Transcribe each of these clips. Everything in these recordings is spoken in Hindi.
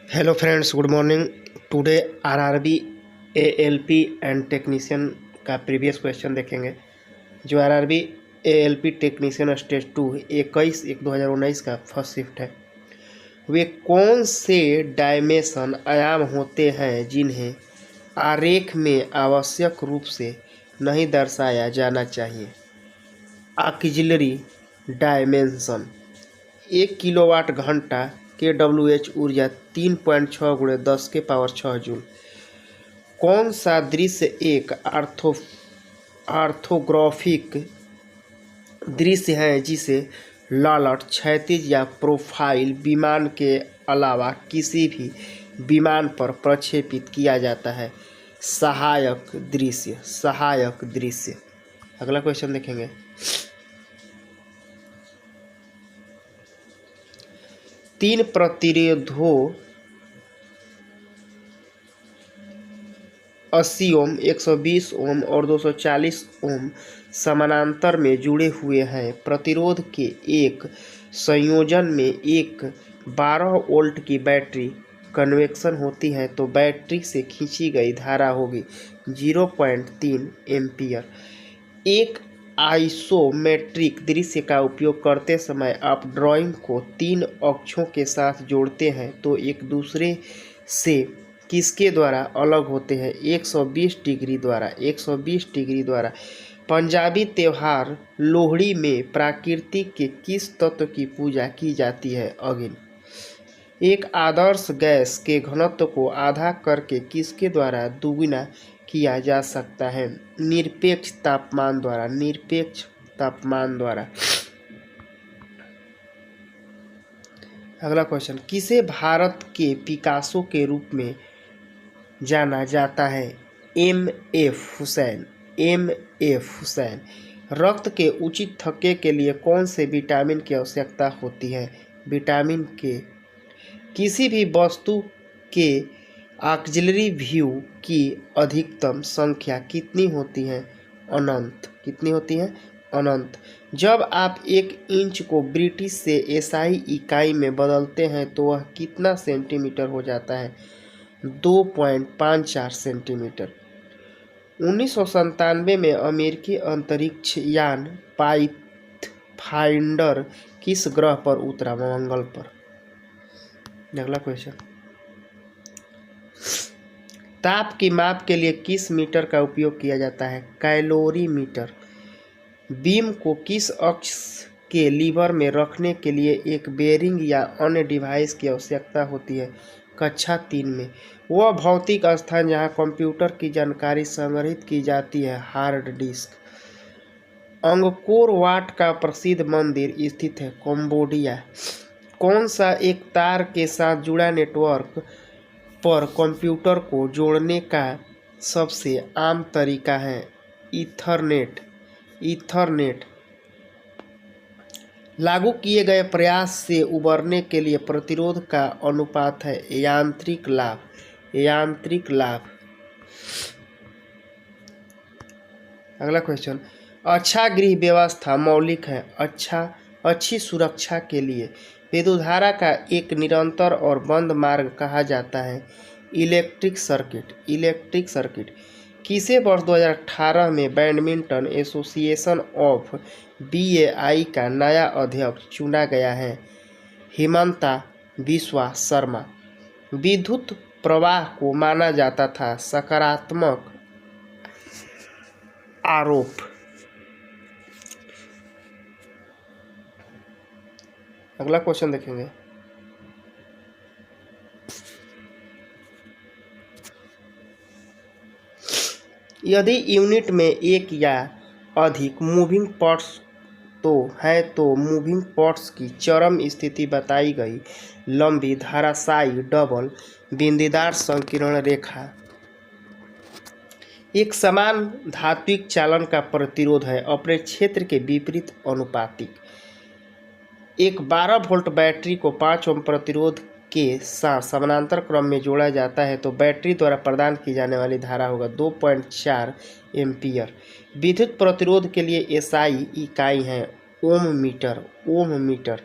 Hello friends, good morning. Today RRB ALP and technician का प्रीवियस क्वेश्चन देखेंगे। जो आरआरबी एएलपी टेक्नीशियन स्टेज 2 21/1/2019 का फर्स्ट शिफ्ट है। वे कौन से डायमेंशन आयाम होते हैं जिन्हें आरेख में आवश्यक रूप से नहीं दर्शाया जाना चाहिए? ऑक्सिलरी डायमेंशन 1 किलोवाट घंटा kWh ऊर्जा 3.6 × 10⁻6 जूल। कौन सा दृश्य एक ऑर्थोग्राफिक दृश्य है जिसे ललाट, क्षैतिज या प्रोफाइल विमान के अलावा किसी भी विमान पर प्रक्षेपित किया जाता है? सहायक दृश्य। सहायक दृश्य। अगला क्वेश्चन देखेंगे। तीन प्रतिरोधों 80 ओम, 120 ओम और 240 ओम समानांतर में जुड़े हुए हैं। प्रतिरोध के एक संयोजन में एक 12 वोल्ट की बैटरी कन्वेक्शन होती है तो बैटरी से खींची गई धारा होगी 0.3 एम्पियर। एक आइसोमेट्रिक दृश्य का उपयोग करते समय आप ड्राइंग को 3 अक्षों के साथ जोड़ते हैं तो एक दूसरे से किसके द्वारा अलग होते हैं? 120 डिग्री द्वारा। 120 डिग्री द्वारा। पंजाबी त्योहार लोहड़ी में प्रकृति के किस तत्व की पूजा की जाती है? अग्नि। एक आदर्श गैस के घनत्व को आधा करके किसके द्वारा दुगुना किया जा सकता है? निरपेक्ष तापमान द्वारा। निरपेक्ष तापमान द्वारा। अगला क्वेश्चन। किसे भारत के पिकासो के रूप में जाना जाता है? एम.एफ. हुसैन। एम.एफ. हुसैन। रक्त के उचित थक्के के लिए कौन से विटामिन की आवश्यकता होती है? विटामिन के। किसी भी वस्तु के ऑक्सिलरी व्यू की अधिकतम संख्या कितनी होती है? अनंत। कितनी होती है? अनंत। जब आप 1 इंच को ब्रिटिश से एसआई इकाई में बदलते हैं तो वह कितना सेंटीमीटर हो जाता है? 2.54 सेंटीमीटर। 1997 में अमेरिकी अंतरिक्ष यान पाथफाइंडर किस ग्रह पर उतरा? मंगल पर। अगला क्वेश्चन। ताप की माप के लिए किस मीटर का उपयोग किया जाता है? कैलोरीमीटर। बीम को किस अक्ष के लीवर में रखने के लिए एक बेरिंग या अन्य डिवाइस की आवश्यकता होती है? कक्षा 3 में। वह भौतिक स्थान जहां कंप्यूटर की जानकारी संग्रहित की जाती है? Hard disk. अंगकोर वाट का प्रसिद्ध मंदिर स्थित है? कंबोडिया। कौन सा एक तार के साथ जुड़ा नेटवर्क पर कंप्यूटर को जोड़ने का सबसे आम तरीका है? ईथरनेट। ईथरनेट। लागू किए गए प्रयास से उबरने के लिए प्रतिरोध का अनुपात है? यांत्रिक लाभ। यांत्रिक लाभ। अगला क्वेश्चन। अच्छा गृह व्यवस्था मौलिक है? अच्छी सुरक्षा के लिए विद्युत धारा का एक निरंतर और बंद मार्ग कहा जाता है? Electric circuit. Electric circuit. किसे वर्ष 2018 में बैडमिंटन एसोसिएशन ऑफ बीएआई का नया अध्यक्ष चुना गया है? हिमंता बिस्वा शर्मा। विद्युत प्रवाह को माना जाता था सकारात्मक आरोप। अगला क्वेश्चन देखेंगे। यदि यूनिट में एक या अधिक मूविंग पार्ट्स तो मूविंग पार्ट्स की चरम स्थिति बताई गई लंबी धाराशायी डबल बिंदीदार संकीर्ण रेखा एक समान धात्विक चालन का प्रतिरोध है, अपने क्षेत्र के विपरीत अनुपातिक। एक 12 वोल्ट बैटरी को 5 ओम प्रतिरोध के साथ समानांतर क्रम में जोड़ा जाता है तो बैटरी द्वारा प्रदान की जाने वाली धारा होगा 2.4 एम्पियर। विद्युत प्रतिरोध के लिए एसआई इकाई है ओम मीटर। ओम मीटर।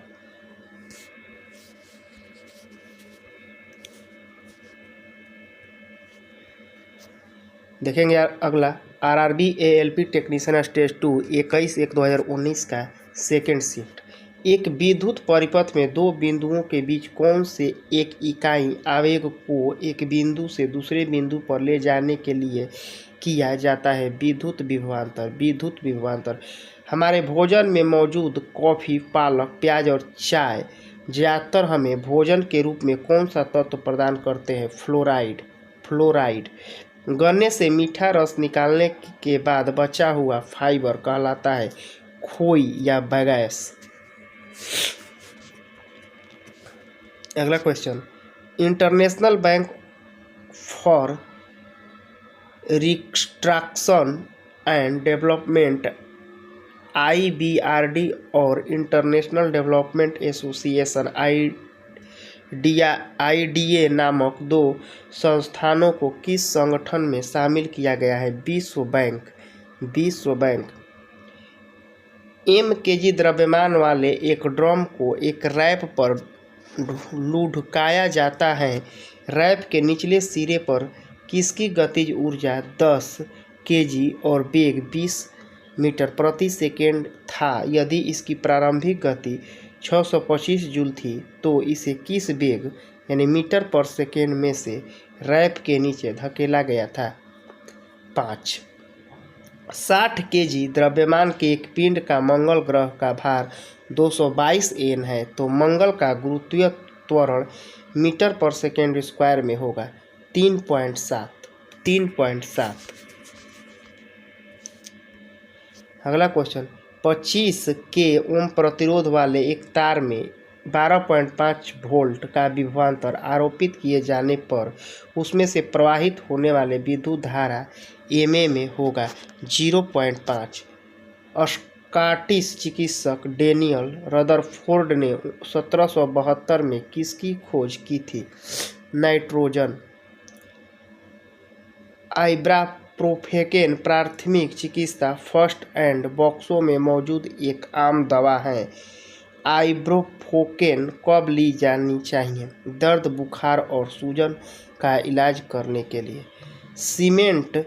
देखेंगे अगला आरआरबी एएलपी टेक्नीशियन स्टेज 2 21/1/2019 का सेकेंड शिफ्ट। एक विद्युत परिपथ में दो बिंदुओं के बीच कौन से एक इकाई आवेग को एक बिंदु से दूसरे बिंदु पर ले जाने के लिए किया जाता है? विद्युत विभवांतर। विद्युत विभवांतर। हमारे भोजन में मौजूद कॉफ़ी, पालक, प्याज और चाय ज़्यादातर हमें भोजन के रूप में कौन सा तत्व प्रदान करते हैं? फ्लोराइड। फ्लोराइड। गन्ने से मीठा रस निकालने के बाद बचा हुआ फाइबर कहलाता है खोई या बैगैस। अगला question, international bank for reconstruction and development IBRD और इंटरनेशनल डेवलपमेंट एसोसिएशन IDA नामक दो संस्थानों को किस संगठन में शामिल किया गया है? विश्व बैंक। विश्व बैंक। mkg द्रव्यमान वाले एक ड्रम को एक रैक पर लुढ़काया जाता है। रैक के निचले सिरे पर किसकी गतिज ऊर्जा 10 kg और वेग 20 मीटर प्रति सेकेंड था? यदि इसकी प्रारंभिक गति 625 जूल थी तो इसे किस वेग यानी मीटर पर सेकेंड में से रैक के नीचे धकेला गया था? 5। 60 kg द्रव्यमान के एक पिंड का मंगल ग्रह का भार 222 N है तो मंगल का गुरुत्वीय त्वरण मीटर पर सेकेंड स्क्वायर में होगा 3.7। 3.7। अगला क्वेश्चन, 25 के ओम प्रतिरोध वाले एक तार में 12.5 वोल्ट का विभवांतर आरोपित किए जाने पर उसमें से प्रवाहित होने वाले विद्युत धारा MA में होगा 0.5। स्कॉटिश चिकित्सक डेनियल रदरफोर्ड ने 1772 में किसकी खोज की थी? नाइट्रोजन। आइब्राप्रोफेन प्राथमिक चिकित्सा फर्स्ट एड बॉक्सों में मौजूद एक आम दवा है। आइब्रोफोकेन कब ली जानी चाहिए? दर्द, बुखार और सूजन का इलाज करने के लिए। सीमेंट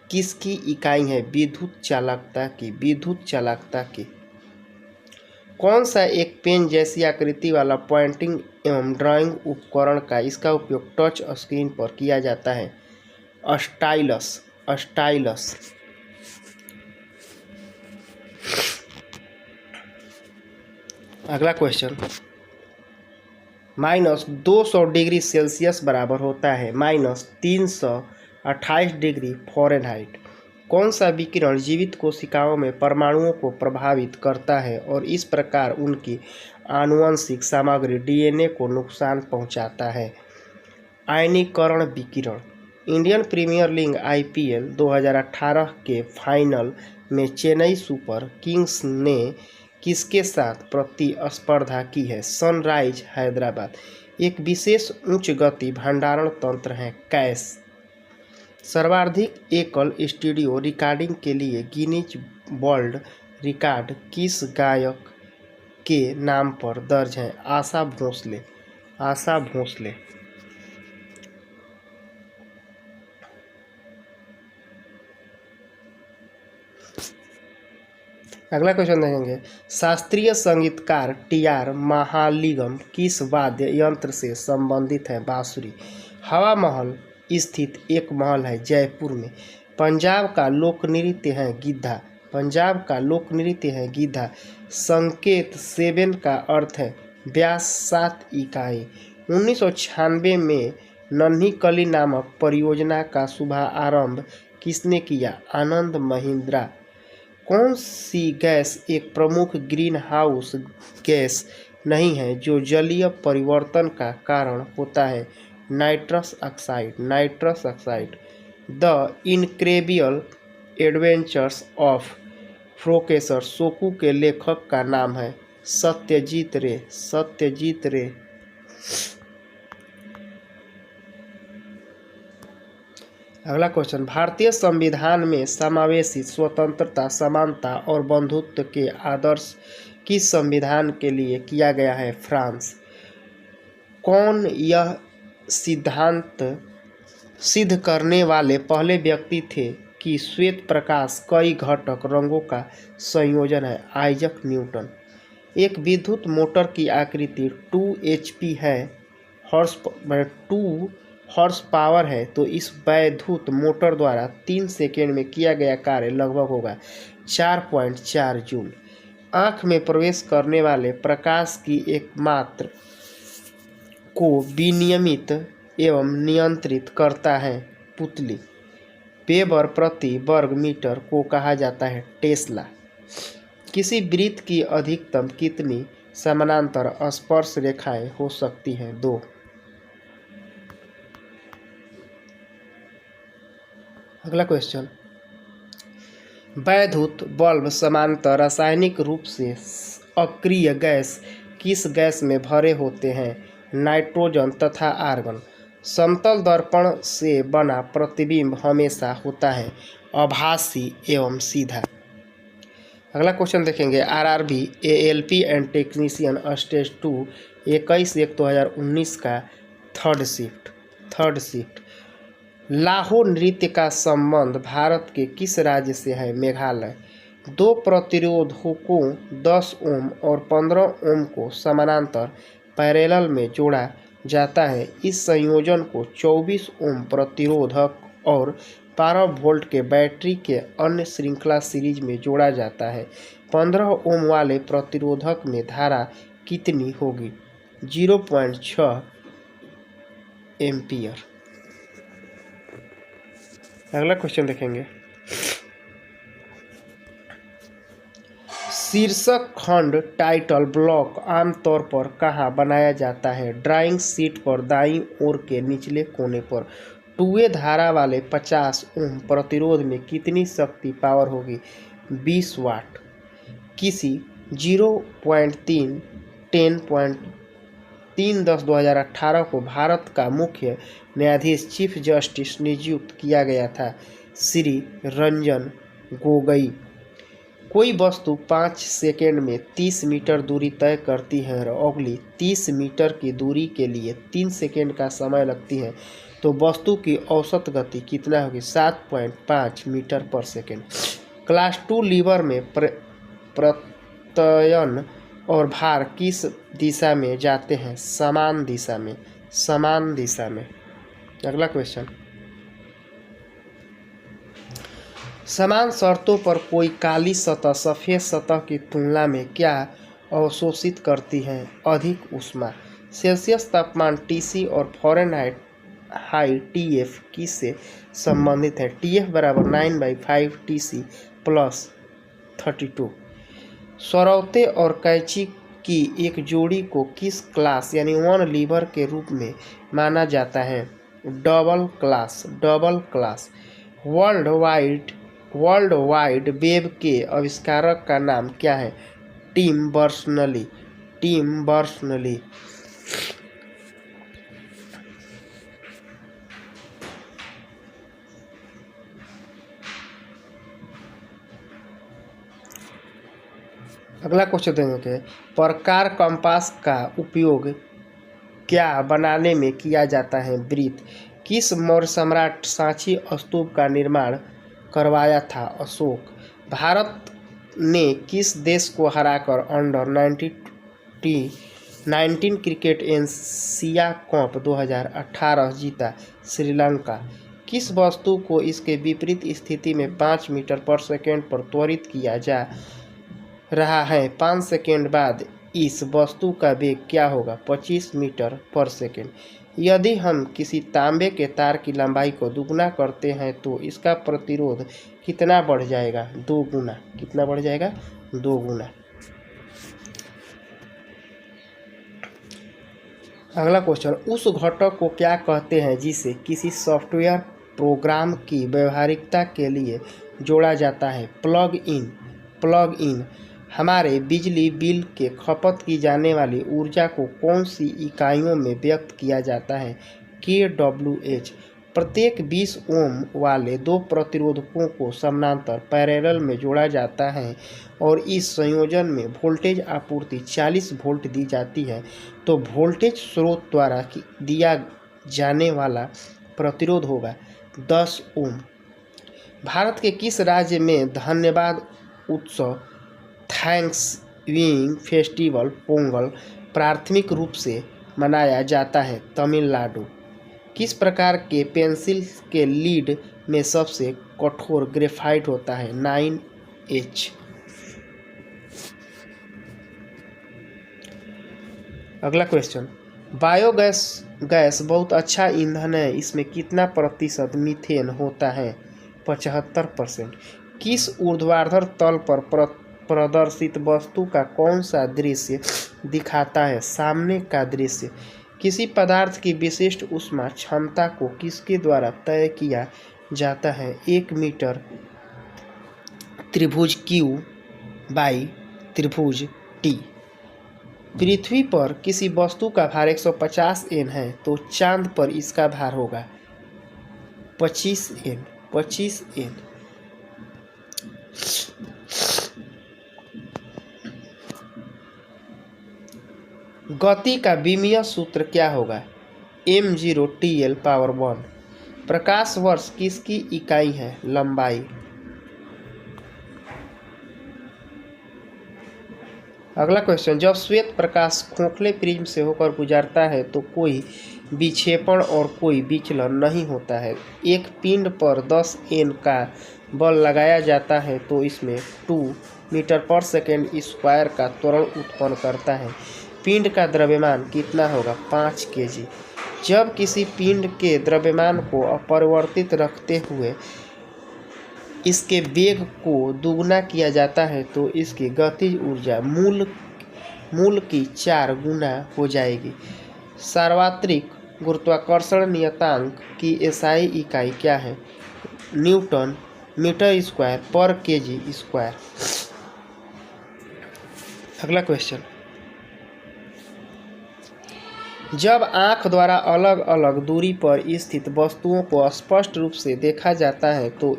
किसकी इकाई है? विद्युत चालकता की। विद्युत चालकता की। कौन सा एक पेन जैसी आकृति वाला पॉइंटिंग एवं ड्राइंग उपकरण का इसका उपयोग टच स्क्रीन पर किया जाता है? स्टाइलस। स्टाइलस। अगला क्वेश्चन, -200 डिग्री सेल्सियस बराबर होता है -328 डिग्री फ़ारेनहाइट। कौन सा विकिरण जीवित कोशिकाओं में परमाणुओं को प्रभावित करता है और इस प्रकार उनकी आनुवंशिक सामग्री DNA को नुकसान पहुंचाता है? आयनीकरण विकिरण। इंडियन प्रीमियर लीग IPL 2018 के फाइनल में चेन्नई सुपर किंग्स ने किसके साथ प्रतिस्पर्धा की है? सनराइज हैदराबाद। एक विशेष उच्च गति भंडारण तंत्र है कैश। सर्वाधिक एकल स्टूडियो रिकॉर्डिंग के लिए गिनीज वर्ल्ड रिकॉर्ड किस गायक के नाम पर दर्ज है? आशा भोसले। आशा भोसले। अगला क्वेश्चन देखेंगे, शास्त्रीय संगीतकार TR महालिंगम किस वाद्य यंत्र से संबंधित है? बांसुरी। हवा महल स्थित एक महल है जयपुर में। पंजाब का लोक नृत्य है गिद्धा। पंजाब का लोक नृत्य है गिद्धा। संकेत 7 का अर्थ है व्यास 7 इकाई। 1996 में नन्ही कली नामक परियोजना का शुभारंभ किसने किया? आनंद महिंद्रा। कौन सी गैस एक प्रमुख ग्रीन हाउस गैस नहीं है जो जलीय परिवर्तन का कारण होता है? Nitrous oxide. Nitrous oxide. The incredible adventures of professor Shonku के लेखक का नाम है? सत्यजीत रे। सत्यजीत रे। अगला क्वेश्चन, भारतीय संविधान में समावेशी स्वतंत्रता, समानता और बंधुत्व के आदर्श किस संविधान के लिए किया गया है? फ्रांस। कौन यह सिद्धांत सिद्ध करने वाले पहले व्यक्ति थे कि श्वेत प्रकाश कई घटक रंगों का संयोजन है, आइजक न्यूटन। एक विद्युत मोटर की आकृति 2 HP है, 2 हॉर्स पावर है, तो इस वैद्युत मोटर द्वारा 3 सेकेंड में किया गया कार्य लगभग होगा 4.4 जूल। आँख में प्रवेश करने वाले प्रकाश की एकमात्र को विनियमित एवं नियंत्रित करता है पुतली। वेबर प्रति वर्ग मीटर को कहा जाता है टेस्ला। किसी वृत्त की अधिकतम कितनी समानांतर स्पर्श रेखाएं हो सकती हैं? 2। अगला क्वेश्चन, वैद्युत बल्ब समानांतर रासायनिक रूप से अक्रिय गैस किस गैस में भरे होते हैं? नाइट्रोजन तथा आर्गन। समतल दर्पण से बना प्रतिबिंब हमेशा होता है आभासी एवं सीधा। अगला क्वेश्चन देखेंगे, RRB ALP and technician stage 2 21/1/2019 का थर्ड शिफ्ट। लाहो नृत्य का संबंध भारत के किस राज्य से है? मेघालय। 2 प्रतिरोधकों 10 ओम और 15 ओम को समानांतर पैरेलल में जोड़ा जाता है। इस संयोजन को 24 ओम प्रतिरोधक और 12 वोल्ट के बैटरी के अन्य श्रृंखला सीरीज में जोड़ा जाता है। 15 ओम वाले प्रतिरोधक में धारा कितनी होगी? 0.6 एम्पियर। अगला क्वेश्चन देखेंगे, शीर्षक खंड टाइटल ब्लॉक आमतौर पर कहाँ बनाया जाता है? ड्राइंग शीट पर दाईं ओर के निचले कोने पर। 2A धारा वाले 50 ओम प्रतिरोध में कितनी शक्ति पावर होगी? 20 वाट। किसी 0.3 10/10/2018 को भारत का मुख्य न्यायाधीश चीफ जस्टिस नियुक्त किया गया था, श्री रंजन गोगोई। कोई वस्तु 5 सेकेंड में 30 मीटर दूरी तय करती है और अगली 30 मीटर की दूरी के लिए 3 सेकेंड का समय लगती है, तो वस्तु की औसत गति कितना होगी? 7.5 मीटर पर सेकेंड। क्लास 2 लीवर में प्रत्ययन और भार किस दिशा में जाते हैं? समान दिशा में। अगला क्वेश्चन, समान शर्तों पर कोई काली सतह सफ़ेद सतह की तुलना में क्या अवशोषित करती है? अधिक ऊष्मा। सेल्सियस तापमान TC और फ़ारेनहाइट TF किससे संबंधित है? TF बराबर 9/5 TC + 32। सरौते और कैंची की एक जोड़ी को किस क्लास यानी 1 लीवर के रूप में माना जाता है? Double class. World wide web के आविष्कारक का नाम क्या है? Tim Berners-Lee. अगला क्वेश्चन देंगे, प्रकार कंपास का उपयोग क्या बनाने में किया जाता है? वृत्त। किस मौर्य सम्राट सांची स्तूप का निर्माण करवाया था? अशोक। भारत ने किस देश को हराकर अंडर 19 क्रिकेट एशिया कप 2018 जीता? श्रीलंका। किस वस्तु को इसके विपरीत स्थिति में 5 मीटर पर सेकेंड पर त्वरित किया जा रहा है? 5 सेकेंड बाद इस वस्तु का वेग क्या होगा? 25 मीटर पर सेकेंड। यदि हम किसी तांबे के तार की लंबाई को दुगुना करते हैं तो इसका प्रतिरोध कितना बढ़ जाएगा? 2 गुना। कितना बढ़ जाएगा? 2 गुना। अगला क्वेश्चन, उस घटक को क्या कहते हैं जिसे किसी सॉफ्टवेयर प्रोग्राम की व्यवहारिकता के लिए जोड़ा जाता है? Plug in. हमारे बिजली बिल के खपत की जाने वाली ऊर्जा को कौन सी इकाइयों में व्यक्त किया जाता है? kWh। प्रत्येक 20 ओम वाले 2 प्रतिरोधकों को समानांतर पैरेलल में जोड़ा जाता है और इस संयोजन में वोल्टेज आपूर्ति 40 वोल्ट दी जाती है, तो वोल्टेज स्रोत द्वारा दिया जाने वाला प्रतिरोध होगा 10 ओम। भारत के किस राज्य में धन्यवाद उत्सव थैंक्सगिविंग फेस्टिवल पोंगल प्राथमिक रूप से मनाया जाता है? तमिलनाडु। किस प्रकार के पेंसिल के लीड में सबसे कठोर ग्रेफाइट होता है? 9H। अगला क्वेश्चन, बायोगैस गैस बहुत अच्छा ईंधन है, इसमें कितना प्रतिशत मीथेन होता है? 75%। किस ऊर्ध्वाधर तल पर प्रदर्शित वस्तु का कौन सा दृश्य दिखाता है? सामने का दृश्य। किसी पदार्थ की विशिष्ट ऊष्मा क्षमता को किसके द्वारा तय किया जाता है? 1 मीटर त्रिभुज Q बाई त्रिभुज T। पृथ्वी पर किसी वस्तु का भार 150 N है तो चांद पर इसका भार होगा 25 N। गति का विमीय सूत्र क्या होगा? m0TL⁻1। प्रकाश वर्ष किसकी इकाई है? लंबाई। अगला क्वेश्चन, जब श्वेत प्रकाश खोखले प्रिज्म से होकर गुजरता है तो कोई विक्षेपण और कोई विचलन नहीं होता है। एक पिंड पर 10 N का बल लगाया जाता है तो इसमें 2 मीटर/सेकंड² का त्वरण उत्पन्न करता है। पिंड का द्रव्यमान कितना होगा? 5 kg। जब किसी पिंड के द्रव्यमान को अपरिवर्तित रखते हुए इसके वेग को दुगुना किया जाता है तो इसकी गतिज ऊर्जा मूल की 4 गुना हो जाएगी। सार्वत्रिक गुरुत्वाकर्षण नियतांक की SI इकाई क्या है? न्यूटन मीटर/kg²। अगला क्वेश्चन, जब आँख द्वारा अलग अलग दूरी पर स्थित वस्तुओं को स्पष्ट रूप से देखा जाता है तो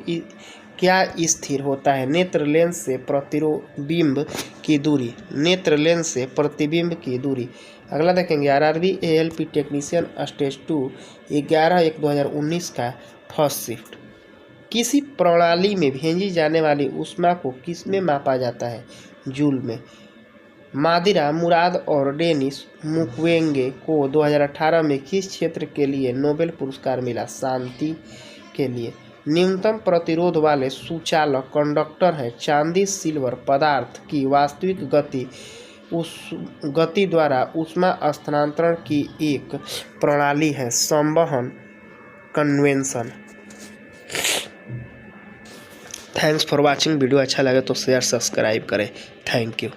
क्या स्थिर होता है? नेत्र लेंस से प्रतिबिंब की दूरी। नेत्र लेंस से प्रतिबिंब की दूरी। अगला देखेंगे, RRB ALP टेक्नीशियन स्टेज 2 11/1/2019 का फर्स्ट शिफ्ट। किसी प्रणाली में भेजी जाने वाली ऊष्मा को किस में मापा जाता है? जूल में। मादिरा मुराद और डेनिस मुक्वेगे को 2018 में किस क्षेत्र के लिए नोबेल पुरस्कार मिला? शांति के लिए। न्यूनतम प्रतिरोध वाले सुचालक कंडक्टर है। चांदी सिल्वर पदार्थ की वास्तविक गति उस गति द्वारा ऊष्मा स्थानांतरण की एक प्रणाली है। संवहन convention. Thanks for watching. Video अच्छा लगे तो शेयर सब्सक्राइब करें। Thank you.